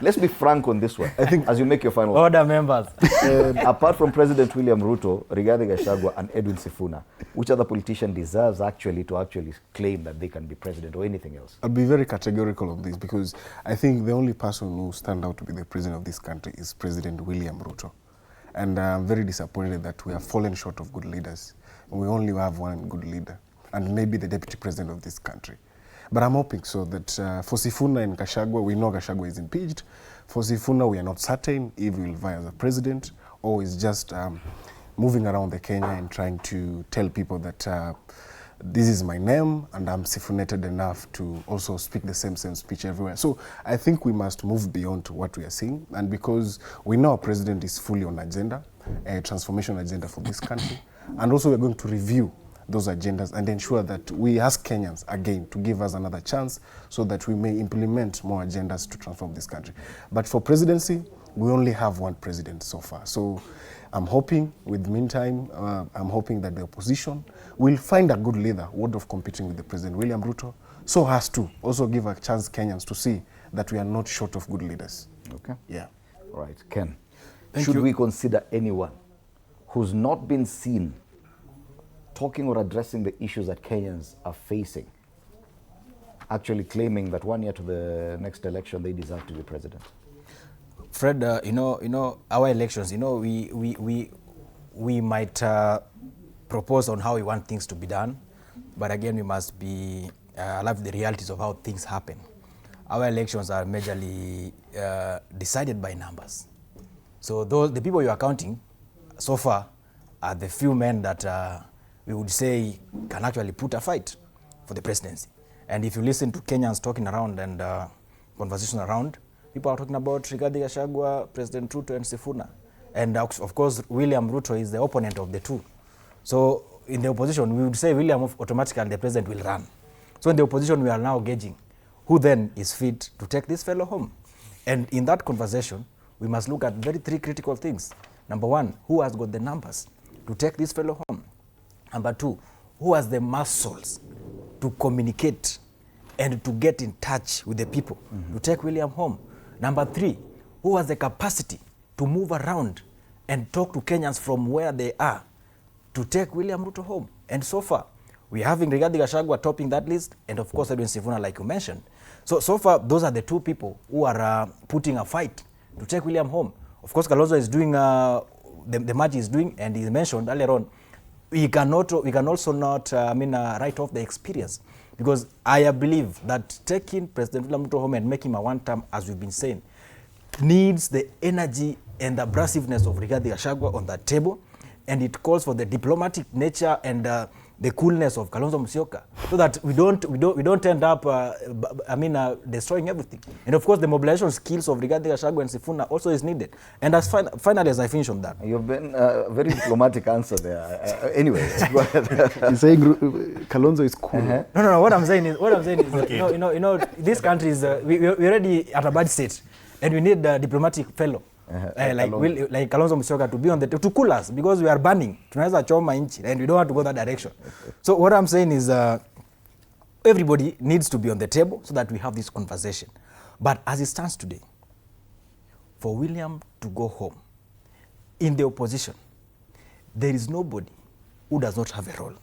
Let's be frank on this one. I think as you make your final order members. Apart from President William Ruto, Rigathi Gachagua and Edwin Sifuna, which other politician deserves actually to claim that they can be president or anything else? I'll be very categorical on this because I think the only person who stand out to be the president of this country is President William Ruto. And I'm very disappointed that we have fallen short of good leaders. We only have one good leader, and maybe the deputy president of this country. But I'm hoping so that for Sifuna and Gachagua, we know Gachagua is impeached. For Sifuna, we are not certain if he will vie as a president or is just moving around the Kenya and trying to tell people that this is my name and I'm Sifunated enough to also speak the same speech everywhere. So I think we must move beyond what we are seeing. And because we know our president is fully on agenda, a transformation agenda for this country. And also we're going to review those agendas and ensure that we ask Kenyans again to give us another chance so that we may implement more agendas to transform this country. But for presidency, we only have one president so far. So I'm hoping with meantime, I'm hoping that the opposition will find a good leader worthy of competing with the President William Ruto, so as to also give a chance Kenyans to see that we are not short of good leaders. Okay. Yeah. All right. Ken, Thank should you. we consider anyone who's not been seen talking or addressing the issues that Kenyans are facing, actually claiming that 1 year to the next election they deserve to be president? Fred, you know, our elections, we might propose on how we want things to be done, but again, we must be alive with the realities of how things happen. Our elections are majorly decided by numbers. So the people you are counting so far are the few men that we would say can actually put a fight for the presidency. And if you listen to Kenyans talking around and conversation around, people are talking about Rigathi Gachagua, President Ruto and Sifuna. And of course, William Ruto is the opponent of the two. So in the opposition, we would say William automatically the president will run. So in the opposition, we are now gauging who then is fit to take this fellow home. And in that conversation, we must look at three critical things. Number one, who has got the numbers to take this fellow home? Number two, who has the muscles to communicate and to get in touch with the people to take William home? Number three, who has the capacity to move around and talk to Kenyans from where they are to take William Ruto home? And so far, we're having Rigathi Gachagua topping that list, and of course Edwin Sifuna, like you mentioned. So far, those are the two people who are putting a fight to take William home. Of course, Kalonzo is doing, the match is doing, and he mentioned earlier on, we can also not write off the experience, because I believe that taking President William Ruto home and making him a one-term, as we've been saying, needs the energy and the abrasiveness of Rigathi Gachagua on that table, and it calls for the diplomatic nature and the coolness of Kalonzo Musyoka, so that we don't end up destroying everything. And of course, the mobilization skills of Rigathi Gachagua and Sifuna also is needed. And as finally, as I finish on that, you've been a very diplomatic answer there. Anyway, go ahead. He's saying Kalonzo is cool. No. What I'm saying is, okay. This country is we're already at a bad state, and we need a diplomatic fellow. Like Kalonzo Musyoka to be on the to cool us, because we are burning. Tunaweza choma nchi, and we don't want to go that direction. So what I'm saying is everybody needs to be on the table so that we have this conversation. But as it stands today, for William to go home in the opposition, there is nobody who does not have a role.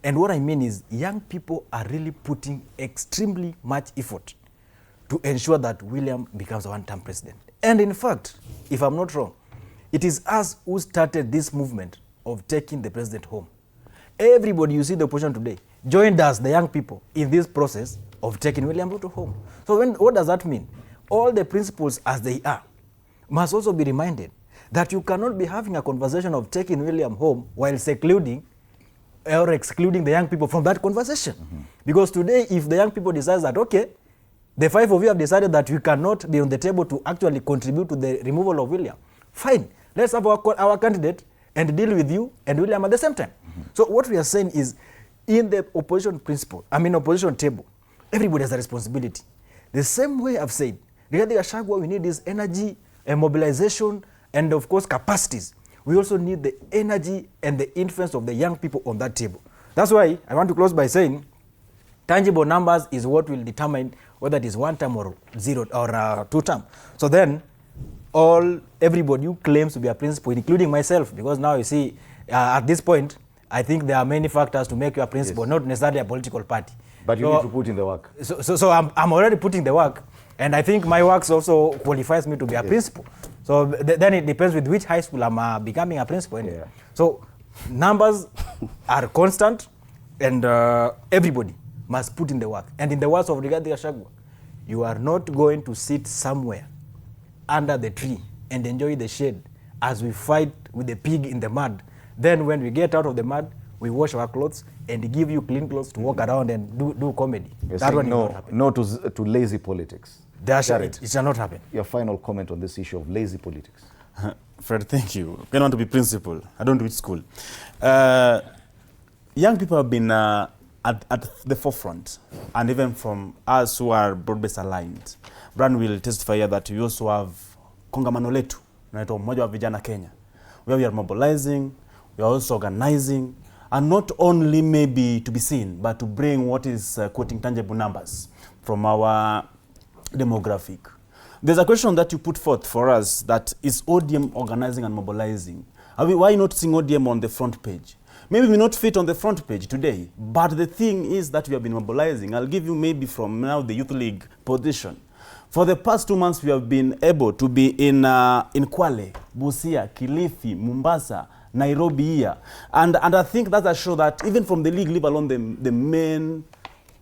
And what I mean is young people are really putting extremely much effort to ensure that William becomes a one-term president. And in fact, if I'm not wrong, it is us who started this movement of taking the president home. Everybody you see the opposition today joined us, the young people, in this process of taking William Ruto home. So what does that mean? All the principles as they are must also be reminded that you cannot be having a conversation of taking William home while secluding or excluding the young people from that conversation. Because today, if the young people decide that, okay, the five of you have decided that we cannot be on the table to actually contribute to the removal of William, fine, let's have our candidate and deal with you and William at the same time. So what we are saying is, in the opposition opposition table, everybody has a responsibility. The same way I've said, Rigathi Gachagua, we need this energy and mobilization and of course capacities. We also need the energy and the influence of the young people on that table. That's why I want to close by saying, tangible numbers is what will determine whether it is 1 term or 0 or 2 term. So then everybody who claims to be a principal, including myself, because now you see, at this point, I think there are many factors to make you a principal, not necessarily a political party. But you need to put in the work. So I'm already putting the work, and I think my works also qualifies me to be a principal. So then it depends with which high school I'm becoming a principal. Yeah. So numbers are constant, and everybody must put in the work. And in the words of Rigathi Gachagua, you are not going to sit somewhere under the tree and enjoy the shade as we fight with the pig in the mud. Then when we get out of the mud, we wash our clothes and give you clean clothes to walk around and do comedy. That one will not happen. No to lazy politics. It shall not happen. Your final comment on this issue of lazy politics. Fred, thank you. I don't want to be principal. I don't do it school. Young people have been at the forefront, and even from us who are broad-based aligned. Brian will testify here that we also have kongamano letu, naitwa Umoja wa Vijana Kenya, where we are mobilizing, we are also organizing, and not only maybe to be seen, but to bring what is quoting tangible numbers from our demographic. There's a question that you put forth for us that is ODM organizing and mobilizing. Why not seeing ODM on the front page? Maybe we not fit on the front page today, but the thing is that we have been mobilizing. I'll give you maybe from now the Youth League position. For the past 2 months, we have been able to be in Kwale, Busia, Kilifi, Mombasa, Nairobi here. And I think that's a show that even from the league, leave alone the main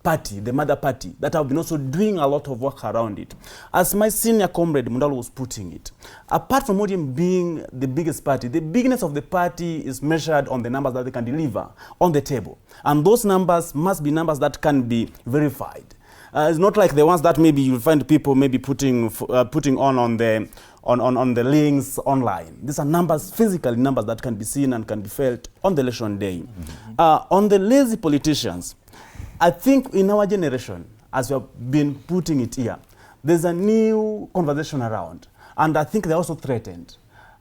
party, the mother party, that have been also doing a lot of work around it. As my senior comrade Mundalo was putting it, apart from ODM being the biggest party, the bigness of the party is measured on the numbers that they can deliver on the table. And those numbers must be numbers that can be verified. It's not like the ones that maybe you'll find people maybe putting on the links online. These are numbers, physical numbers that can be seen and can be felt on the election day. On the lazy politicians, I think in our generation, as we have been putting it here, there's a new conversation around, and I think they're also threatened.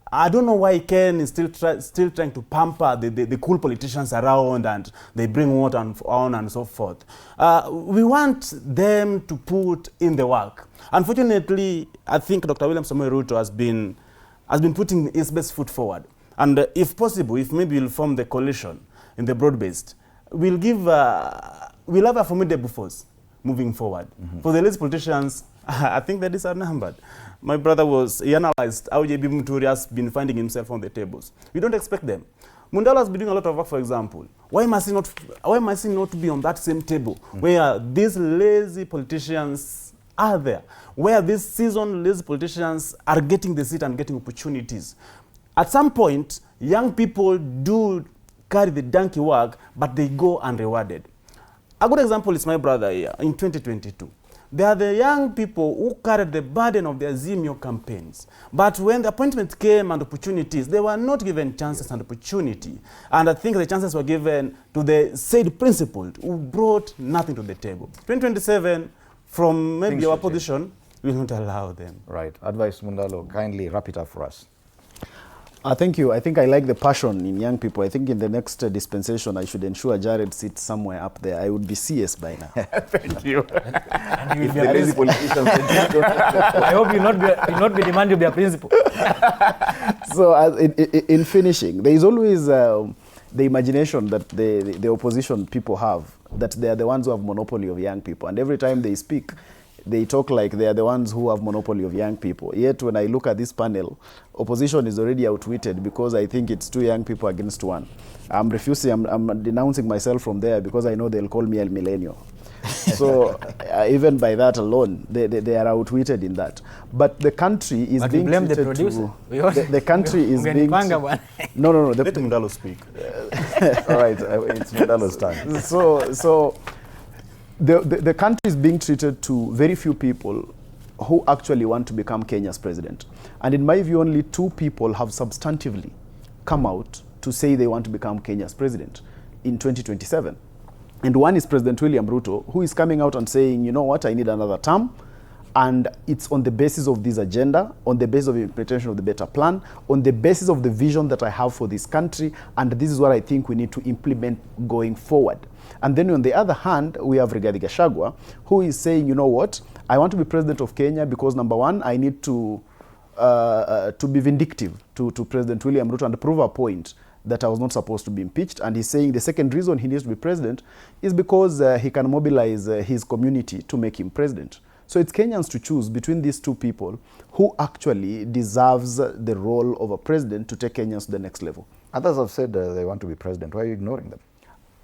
I don't know why Ken is still trying to pamper the cool politicians around, and they bring what and on and so forth. We want them to put in the work. Unfortunately, I think Dr. William Samoei Ruto has been putting his best foot forward. And if possible, if maybe we'll form the coalition in the broad-based, we'll have a formidable force moving forward. For the lazy politicians, I think that is outnumbered. My brother he analyzed how JB Muturi has been finding himself on the tables. We don't expect them. Mundalo has been doing a lot of work, for example. Why must he not be on that same table where these lazy politicians are there? Where these seasoned lazy politicians are getting the seat and getting opportunities? At some point, young people do carry the donkey work, but they go unrewarded. A good example is my brother here in 2022. They are the young people who carried the burden of their Zimio campaigns. But when the appointment came and opportunities, they were not given chances and opportunity. And I think the chances were given to the said principled who brought nothing to the table. 2027, from maybe our position, we will not allow them. Right. Advice, Mundalo, kindly wrap it up for us. Thank you. I think I like the passion in young people. I think in the next dispensation, I should ensure Jared sits somewhere up there. I would be CS by now. Thank you. And you will be a lazy politician. I hope you'll not be demanding to be a principal. So in finishing, there is always the imagination that the opposition people have, that they are the ones who have monopoly of young people. And every time they speak, they talk like they are the ones who have monopoly of young people. Yet when I look at this panel, opposition is already outwitted because I think it's 2 young people against 1. I'm refusing, I'm denouncing myself from there because I know they'll call me El Millennial. So even by that alone, they are outwitted in that. But the country is being blame treated the producer. The country is being... No. Let Mundalo speak. All right, it's Mundalo's time. So the country is being treated to very few people who actually want to become Kenya's president. And in my view, only 2 people have substantively come out to say they want to become Kenya's president in 2027. And one is President William Ruto, who is coming out and saying, you know what, I need another term. And it's on the basis of this agenda, on the basis of implementation of the better plan, on the basis of the vision that I have for this country, and this is what I think we need to implement going forward. And then on the other hand, we have Rigathi Gachagua, who is saying, you know what, I want to be president of Kenya because number one, I need to be vindictive to President William Ruto and prove a point that I was not supposed to be impeached. And he's saying the second reason he needs to be president is because he can mobilize his community to make him president. So it's Kenyans to choose between these two people who actually deserves the role of a president to take Kenyans to the next level. Others have said they want to be president. Why are you ignoring them?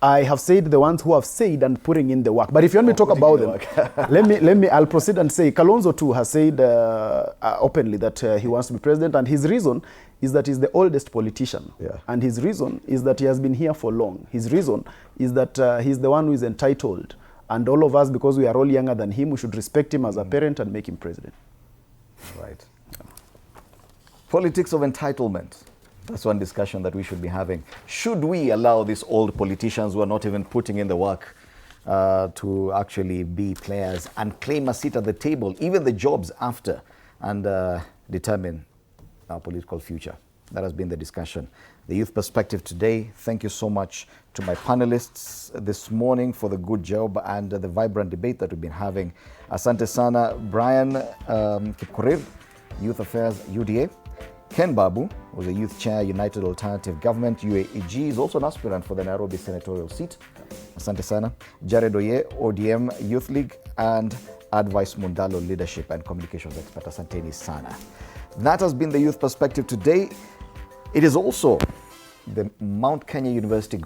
I have said the ones who have said and putting in the work. But if you want me to talk about them, I'll proceed and say Kalonzo too has said openly that he wants to be president, and his reason is that he's the oldest politician. Yeah. And his reason is that he has been here for long. His reason is that he's the one who is entitled. And all of us, because we are all younger than him, we should respect him as a parent and make him president. Right. Politics of entitlement. That's one discussion that we should be having. Should we allow these old politicians who are not even putting in the work to actually be players and claim a seat at the table, even the jobs after, and determine our political future? That has been the discussion. The Youth Perspective today. Thank you so much to my panelists this morning for the good job and the vibrant debate that we've been having. Asante sana, Brian Kipkorir, Youth Affairs, UDA. Ken Babu was a Youth Chair, United Alternative Government, UAEG, is also an aspirant for the Nairobi senatorial seat. Asante sana. Jared Oye, ODM Youth League, and Advice Mundalo, Leadership and Communications Expert. Asanteni sana. That has been the Youth Perspective today. It is also the Mount Kenya University